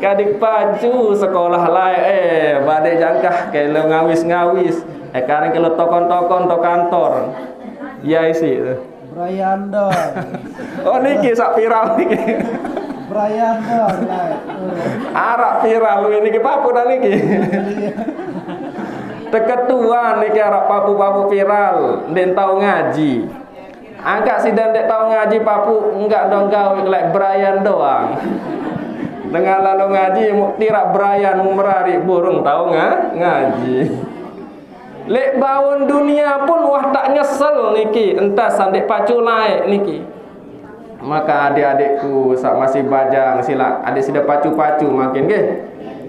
Kading pacu sekolah lae badai jangkah kelo ngawis-ngawis. Kareng kelo tokon-tokon tok kantor. Ya isi itu. Brayando. Oh niki sak viral niki. Brayando. Arak viral ini ke papu dah niki. Teketuan niki arek papu-papu viral, ndek tau ngaji. Angkat sidang ndek tau ngaji papu, enggak dong gawe lek Brian doang. Dengan lalu ngaji tirak Brian merari burung tahu ngaji. Lek bawon dunia pun wah tak nyesel niki, entah sandek pacu naik niki. Maka adik-adikku sak masih bajang sila adik sida pacu-pacu makin nggih.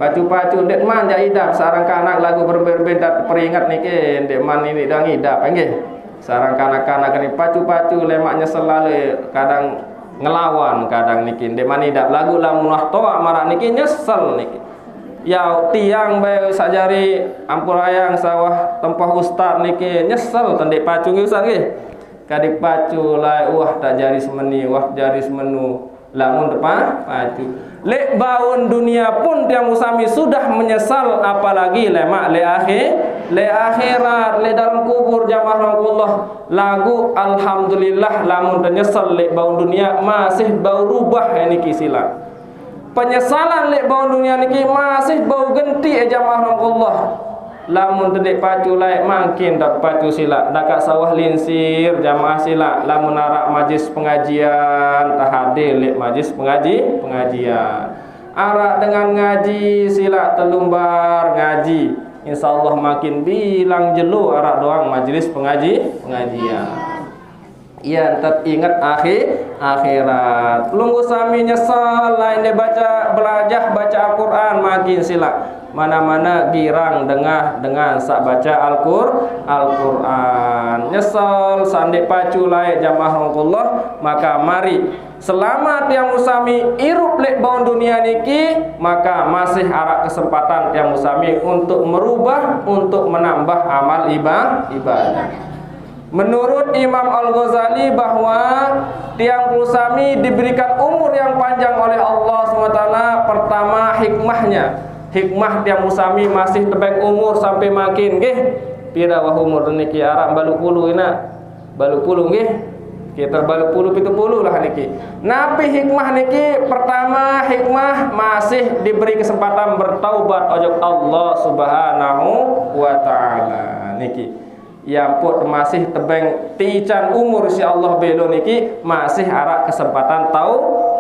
Pacu-pacu ndek man ja idap sarang kanak lagu berbeda peringat niki ndek man ini dang idap nggih. Sarang kanak-kanak ini pacu-pacu lemak nyesel lalu kadang ngelawan kadang niki ndek man idap lagu lamun wah toa marah niki nyesel niki. Ya tiang bae sajari ampurayang sawah tempah ustaz niki nyesel tendek pacu nggih ustaz nggih. Kadik pacu lai wah tak jari semeni wah jari semenu lamun depan pacu. Lek baun dunia pun tiang usami sudah menyesal apalagi lemak le akhirat le dalam kubur jamaah Allah lagu alhamdulillah lamun menyesal lek baun dunia masih bau rubah niki sila. Penyesalan lek bau dunia niki masih bau genti jamaah Allah. Lamun tedek pacu laik makin tak pacu sila dekat sawah linsir jamaah sila lamun arak majlis pengajian tak hadir lek majlis pengajian. Arak dengan ngaji sila telumbar ngaji. Insyaallah makin bilang jelu arak doang majlis pengajian. Ia teringat akhirat. Lunggu sami nyesal lain dia belajar baca Al-Quran makin sila. Mana-mana girang dengan sak baca Al-Quran. Nyesal sandek pacu lain jamaah Allah. Maka mari selamat yang usami irup lek baun dunia niki, maka masih arak kesempatan yang usami untuk merubah, untuk menambah amal ibadah. Menurut Imam Al-Ghazali bahwa tiang Pusami diberikan umur yang panjang oleh Allah SWT. Pertama hikmahnya, hikmah tiang Pusami masih tebeng umur sampai makin nggih. Pira wah umur niki arah balu puluh ina. Balu puluh nggih. Kita balu puluh 70 lah niki. Nabi hikmah niki pertama hikmah masih diberi kesempatan bertaubat ojok Allah Subhanahu wa taala niki. Yang pun masih tebeng tican umur si Allah belo niki masih arak kesempatan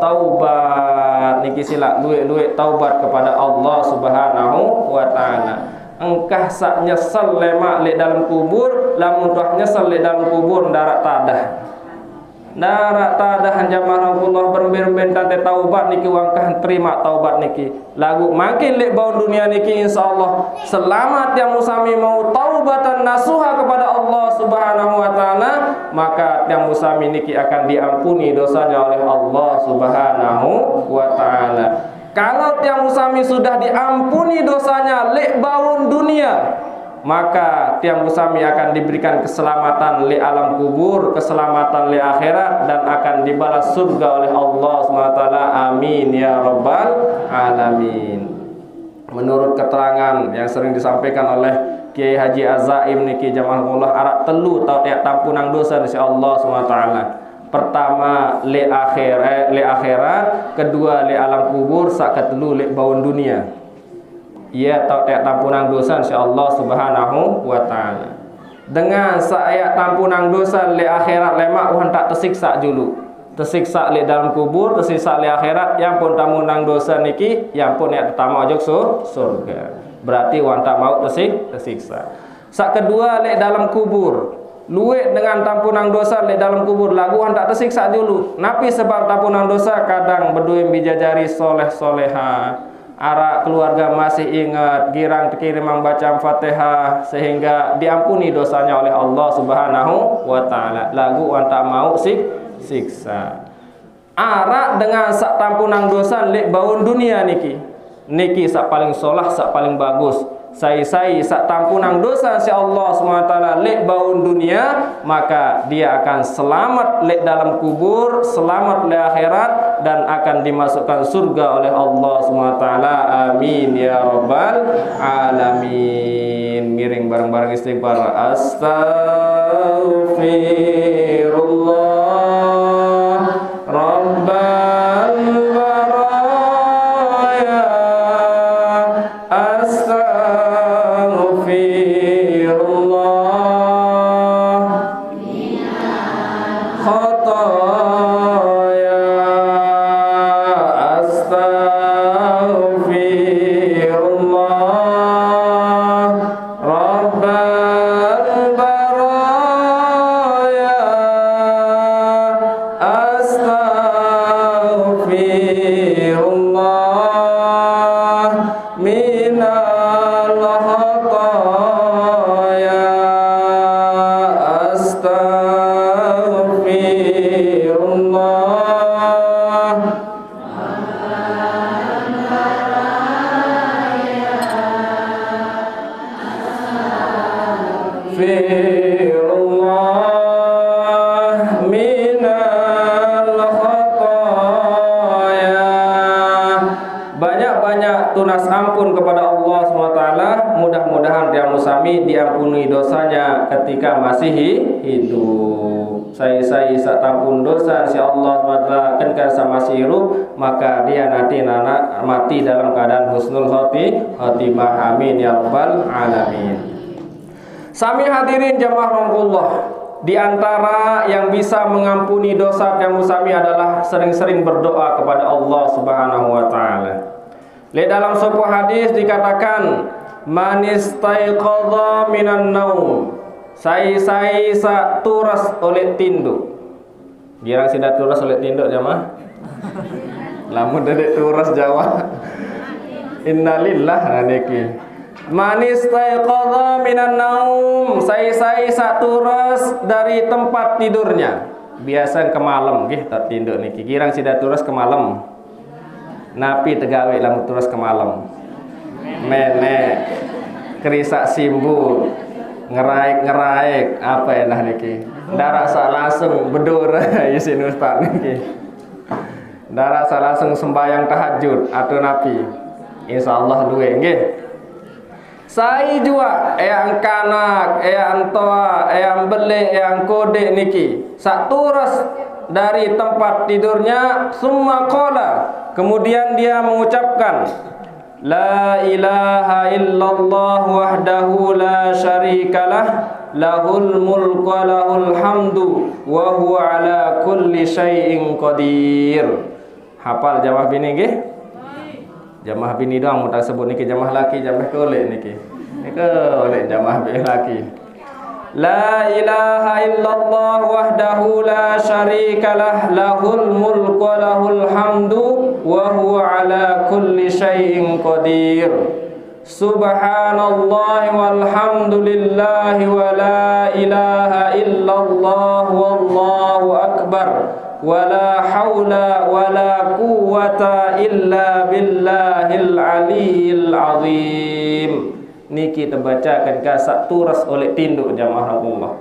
taubat niki sila duit taubat kepada Allah Subhanahu wa taala. Engkah sak nyesel lemak le dalam kubur, lamun tuah nyesel le dalam kubur darat tadah. Darat tadah jamaah Allah berben tante taubat niki wangkah terima taubat niki. Lagu makin lek bau dunia niki insyaallah selamat yang musami mau taubatan nasuha kepada Allah Subhanahu wa taala, maka yang musami niki akan diampuni dosanya oleh Allah Subhanahu wa taala. Kalau tiang musami sudah diampuni dosanya lek baun dunia, maka tiang musami akan diberikan keselamatan li alam kubur, keselamatan li akhirat, dan akan dibalas surga oleh Allah SWT. Amin ya rabbal alamin. Menurut keterangan yang sering disampaikan oleh Kiai Haji Azaim niki jamaah Allah arak telu tau tiap tampunang dosa dari Allah SWT. Pertama li akhirat, kedua li alam kubur, sak ketelu li baun dunia. Ia tak tampunan dosa insyaallah Subhanahu wa taala. Dengan saya tampunan dosa li akhirat lemak wan tak tersiksa dulu. Tersiksa li dalam kubur, tersiksa li akhirat, yang pun tampunan dosa niki yang pun yang pertama ojok surga. Berarti wan tak mau tersiksa. Sak kedua li dalam kubur. Luwek dengan tampunan dosa li dalam kubur lagu wan tak tersiksa dulu. Napi sebab tampunan dosa kadang berduim bijajari soleh-soleha. Arak keluarga masih ingat girang terkirim membaca Fatihah sehingga diampuni dosanya oleh Allah Subhanahu wa taala. Lagu wan tak mau siksa. Arak dengan sak tampunan dosa lek baun dunia niki. Niki sak paling solah, sak paling bagus. Sai sak tampunan dosa si Allah SWT lek baun dunia, maka dia akan selamat lek dalam kubur, selamat lek akhirat, dan akan dimasukkan surga oleh Allah SWT. Amin ya rabbal alamin. Miring bareng-bareng istighfar. Astaghfirullah rabbal baraya. Astaghfirullah astaghfirullah minal khotoya. Banyak-banyak tunas ampun kepada Allah SWT. Mudah-mudahan dia musami diampuni dosanya ketika masih hidup. Saya sak tampun dosa si Allah SWT ketika masih hidup, maka dia nanti mati dalam keadaan husnul khotimah. Amin ya rabbal alamin. Sami hadirin jamaah rahmatullah, di antara yang bisa mengampuni dosa yang musami adalah sering-sering berdoa kepada Allah Subhanahu wa taala. Dalam sebuah hadis dikatakan, man istaiqadha minan naum, sai sa turas oleh tinduk. Girang sida turas oleh tinduk jamaah. Lamun dedek turas Jawa. Innalillah niki. Man istaiqadha minan naum, sai sa turas dari tempat tidurnya. Biasa ke malam nggih tak tinduk niki. Girang sida turas ke malam. Napi tegawe lamun turas ke malam. Menek kerisak simbu ngeraik apa enak niki. Darasa langsung bedur isin ustaz niki. Darasa langsung sembahyang tahajud atau napi. Insyaallah duwe nggih. Sai jua eyang kanak, eyang toa, eyang bele, eyang kode niki. Sak turas dari tempat tidurnya, summa qala, kemudian dia mengucapkan, la ilaha illallah wahdahu la syarikalah, lahul mulku wa lahul hamdu wa huwa ala kulli syai'in qadir. Hafal jamaah bini nggih? Jamaah bini doang mudah sebut niki, jamaah laki jamaah kolek niki. Niki oleh jamaah bini laki. La ilaha illallah wahdahu la syarikalah, lahul mulku wa lahul hamdu wa huwa ala kulli syai'in qadir. Subhanallah walhamdulillah wa la ilaha illallah wallahu akbar wa la hawla wa la quwwata illa billahil aliyyil azim. Niki terbacakan kasak turas oleh tinduk jamaah Allah.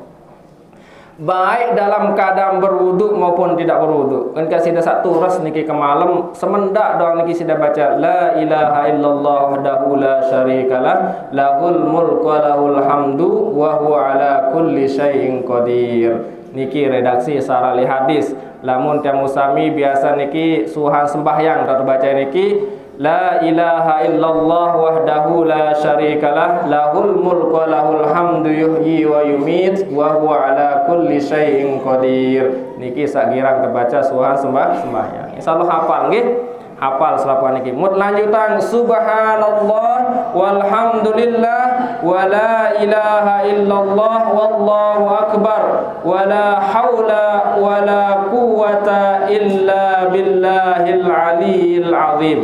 Baik dalam keadaan berwuduk maupun tidak berwuduk. Kan kasih dah satu ras niki ke malam semendak doang niki sudah baca la ilaha illallah wahdahu la syarikalah, lahul mulku wa lahul hamdu wa huwa ala kulli syai'in qadir. Niki redaksi sarali hadis. Lamun tiang musami biasa niki suhan sembahyang tak baca niki la ilaha illallah wahdahu la syarikalah, lahul mulku wa lahul hamdu yuhyi wa yumit wa huwa ala kulli syai'in qadir. Niki sak girang terbaca suhan sembahyang. Insyaallah hafal nggih. Hafal selapuan niki. Mut lanjutan subhanallah walhamdulillah wa la ilaha illallah wallahu akbar wa la haula wa la quwwata illa billahil aliyyil azim.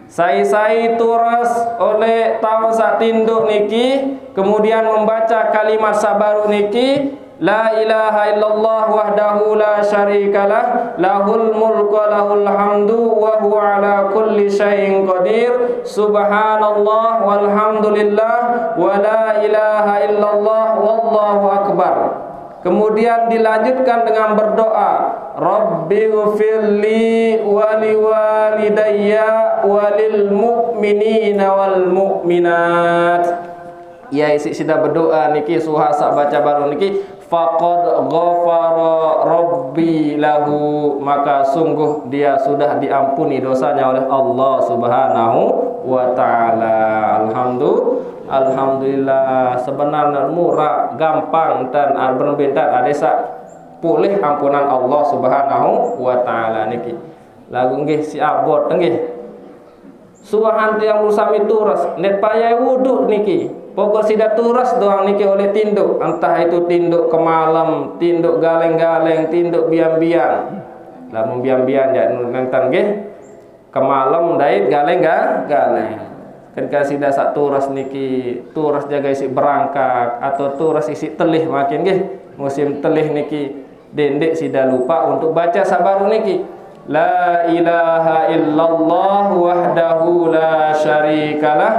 Sai turas oleh tahun sak tinduk niki, kemudian membaca kalimat sabaru niki la ilaha illallah wahdahu la syarikalah, lahul mulku wa lahul hamdu wa huwa ala kulli syai'in qadir. Subhanallah walhamdulillah wa la ilaha illallah wallahu akbar. Kemudian dilanjutkan dengan berdoa, Rabbighfirli wa liwalidayya walil mu'minina wal mu'minat. Ya isi sudah berdoa niki suhasa baca baru niki faqad ghafara rabbi lahu, maka sungguh dia sudah diampuni dosanya oleh Allah Subhanahu wa taala. Alhamdulillah, sebenarnya murah, gampang dan berbeda adesa pulih ampunan Allah Subhanahu wa taala niki. Lagu nggih si abot nggih. Suwahan tiang musami turas net payah wudu niki. Pokok sida turas doang niki oleh tinduk, entah itu tinduk ke malam, tinduk galeng-galeng, tinduk biang-biang. Lamun biang-biang ya nenten nggih. Ke malam dait galeng-galeng. Kan kasih dah sak turas niki, turas jaga isi berangkat atau turas isi telih makin nggih. Musim telih niki dendek sida lupa untuk baca sabaru niki. La ilaha illallah wahdahu la syarikalah,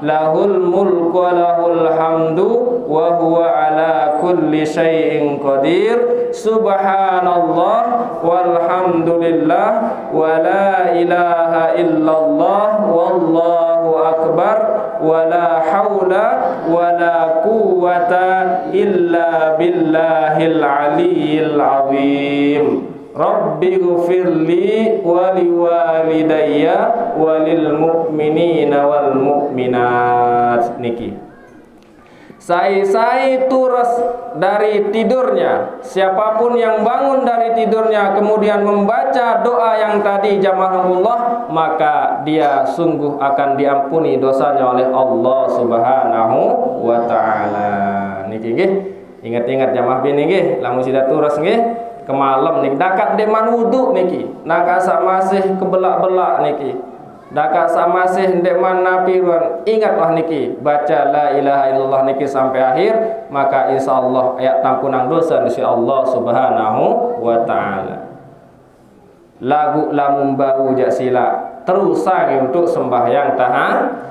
lahul mulku wa lahul hamdu wa huwa ala kulli syai'in qadir. Subhanallah walhamdulillah wa la ilaha illallah wallahu akbar wa la haula wa la quwwata illa billahil aliyyil azim. Rabbi ghfirli wa liwalidayya wa lil mu'minina wal mu'minat. Niki Sai turus dari tidurnya. Siapapun yang bangun dari tidurnya kemudian membaca doa yang tadi jamaahullah, maka dia sungguh akan diampuni dosanya oleh Allah Subhanahu wa taala. Niki nggih, ingat-ingat jamaah bini nggih, lamun sida turus nggih kemalam niki dakat deman wudu niki, naka masih kebelak-belak niki. Dakat samasih ndek mana piruan, ingatlah niki baca la ilaha illallah niki sampai akhir, maka insyaallah ayat tampunang dosa insyaallah Subhanahu wa taala. Lagu lamun bau jak sila terus untuk sembahyang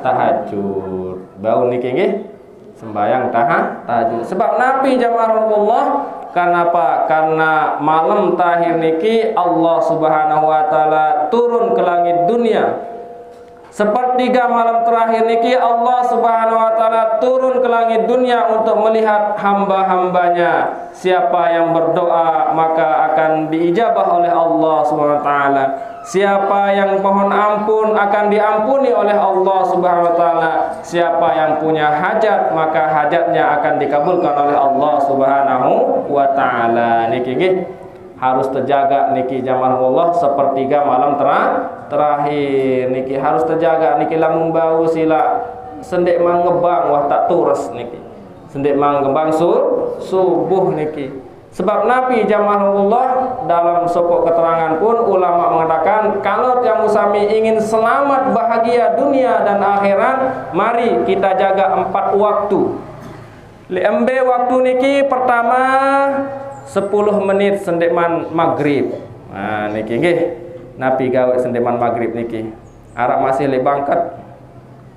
tahajud. Bau niki nggih sembahyang tahajud. Sebab Nabi jamaahullah kenapa? Karena malam tahir niki Allah Subhanahu wa taala turun ke langit dunia. Sepertiga malam terakhir niki Allah Subhanahu wa taala turun ke langit dunia untuk melihat hamba-hambanya. Siapa yang berdoa maka akan diijabah oleh Allah Subhanahu wa taala. Siapa yang mohon ampun akan diampuni oleh Allah Subhanahu wa taala. Siapa yang punya hajat maka hajatnya akan dikabulkan oleh Allah Subhanahu wa taala. Niki nggih harus terjaga niki jamaahullah sepertiga malam terakhir niki harus terjaga niki lamun bau sila sendek mangebang wah tak turus niki sendek mangebang subuh niki. Sebab Nabi jamaahullah dalam sopok keterangan pun ulama mengatakan kalau yang musami ingin selamat bahagia dunia dan akhirat, mari kita jaga 4 waktu. Lembe waktu niki pertama 10 menit sendeman maghrib. Nah niki nggih Nabi gawe sendeman maghrib niki. Arak masih lebangkat.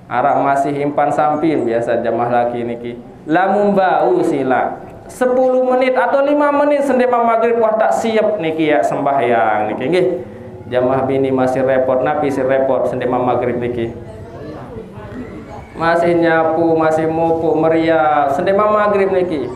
Arak masih impan sampin biasa jamaah laki niki. Lamun bau sila 10 menit atau 5 menit sendeman maghrib wah tak siap niki ya sembahyang niki nggih. Jamaah bini masih repot, Nabi si repot sendeman maghrib niki. Masih nyapu, masih mupuk meriah sendeman maghrib niki.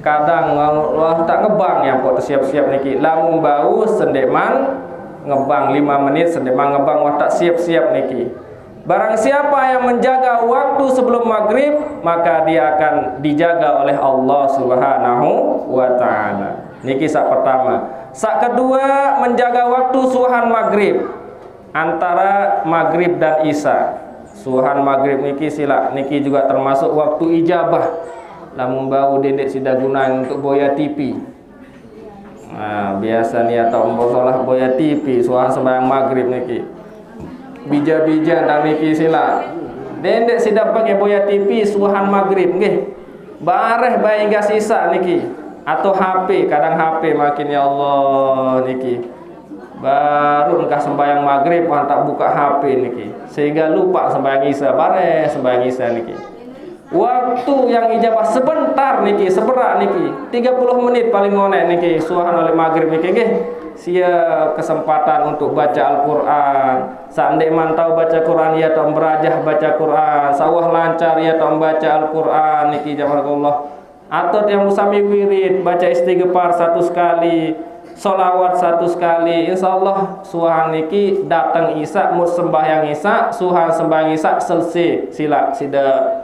Kadang wah tak ngebang ya kok siap-siap niki. Lamun bau sendeman ngebang 5 menit sendeman ngebang wah tak siap-siap niki. Barang siapa yang menjaga waktu sebelum maghrib, maka dia akan dijaga oleh Allah Subhanahu wa taala. Niki sak pertama. Sak kedua menjaga waktu suhan maghrib antara maghrib dan isya. Suhan maghrib niki sila niki juga termasuk waktu ijabah. Lamun bau dendek sida gunain untuk boya TV. Nah, biasa nih atau salah boya TV suah sembahyang maghrib niki. Bija-bija dan niki sila. Dendek sida pakai boya TV suahan maghrib nggih. Bareh bae hingga sisa niki. Atau HP, kadang HP makin ya Allah niki. Baru engkau sembahyang maghrib tak buka HP niki. Sehingga lupa sembahyang isya, bareh sembahyang isya niki. Waktu yang ijabah sebentar niki, seberak niki, 30 menit paling ngonek niki, suahan oleh maghrib niki nggih. Sia kesempatan untuk baca Al-Qur'an. Sandek mantau baca Qur'an ya tak berajah baca Qur'an. Sawah lancar ya tak baca Al-Qur'an niki jamaahullah. Atau yang musami wirid, baca istighfar 1 kali, solawat 1 kali. Insyaallah suahan niki datang isya, mut sembahyang isya, suhan sembahyang isya selesai. Sila sida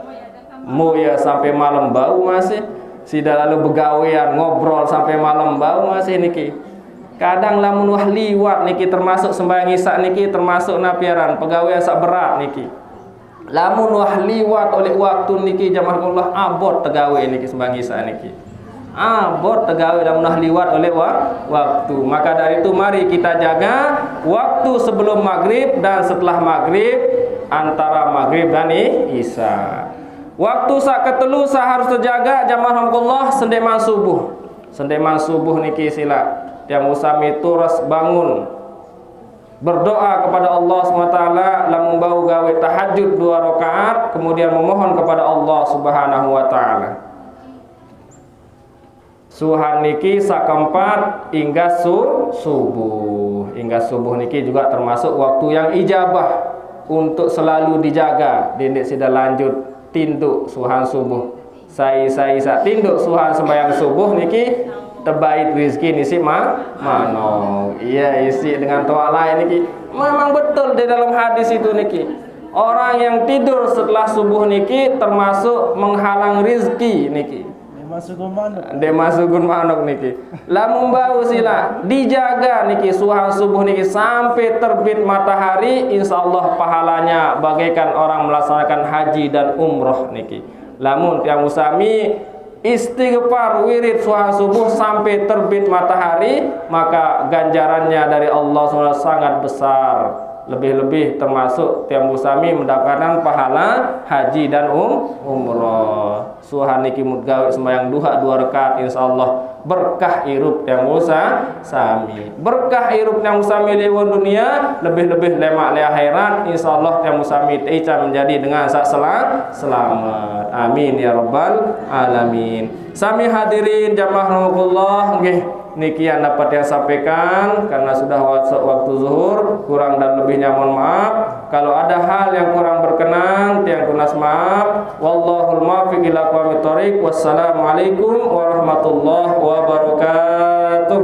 moya sampai malam bau masih, sida lalu begawean ngobrol sampai malam bau masih niki. Kadang lamun wah liwat niki termasuk sembahyang isya niki termasuk napiaran pegawaian sak berat niki. Lamun wah liwat oleh waktu niki jamaahullah abot tegawe niki sembahyang isya niki. Abot tegawe lamun wah liwat oleh waktu. Maka dari itu mari kita jaga waktu sebelum maghrib dan setelah maghrib, antara maghrib dan isya. Waktu sak ketelu harus terjaga jamaahullah sendeman subuh. Sendeman subuh niki sila. Yang usami turus bangun berdoa kepada Allah SWT, lamun bau gawe tahajud 2 rakaat, kemudian memohon kepada Allah Subhanahu wa taala. Suhan niki sakeempat hingga subuh. Hingga subuh niki juga termasuk waktu yang ijabah untuk selalu dijaga. Dendek sudah lanjut tinduk suhan subuh. Saya tinduk suhan sembahyang subuh niki tebait rizki nisi mano. Iya isi dengan doa lain niki. Memang betul di dalam hadis itu niki. Orang yang tidur setelah subuh niki termasuk menghalang rizki niki. Demasugun manuk niki. Lamun bau sila dijaga niki suhan subuh niki sampai terbit matahari, insyaallah pahalanya bagaikan orang melaksanakan haji dan umroh niki. Lamun tiang usami istighfar wirid suhan subuh sampai terbit matahari, maka ganjarannya dari Allah SWT sangat besar. Lebih-lebih termasuk tiang musami mendapatkan pahala haji dan umroh. Suhan niki mudgawe sembahyang duha 2 rakaat, insyaallah berkah hirup tiang musami. Berkah hirup tiang musami lewat dunia, lebih-lebih lemak le akhirat, insyaallah tiang musami teica menjadi dengan selamat. Amin ya rabbal alamin. Sami hadirin jamaah rahmatullah nggih. Niki yang dapat yang sampaikan, karena sudah waktu zuhur, kurang dan lebihnya mohon maaf. Kalau ada hal yang kurang berkenan, tiang tunas maaf. Wallahul muwaffiq ila aqwamit thoriq. Wassalamualaikum warahmatullahi wabarakatuh.